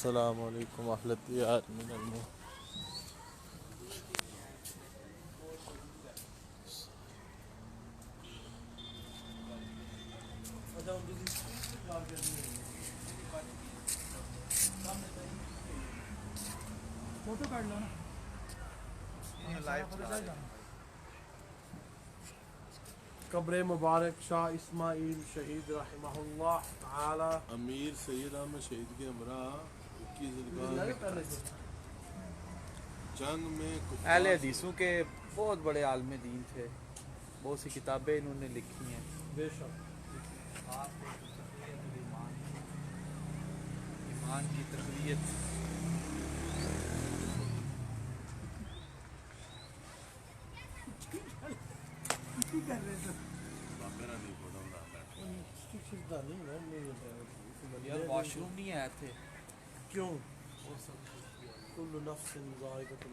अस्सलामु अलैकुम अहलत यार मिनल मो फोटो काट लो ना। कब्र मुबारक शाह इस्माइल शहीद रहमहुल्लाह ताला। अमीर सैयद अहमद शहीद के हमरा 21 जंग में अहले कुफ्फार से हदीसों के बहुत बड़े आलम दीन थे, बहुत सी किताबें इन्होंने लिखी हैं। बेशक ईमान की तक़वियत। कर रहे थे बाबेरा नहीं फोड़ा यार वॉशरूम नहीं आए थे क्यों? कुल्लु नफ्सिन ज़ाइक़तुल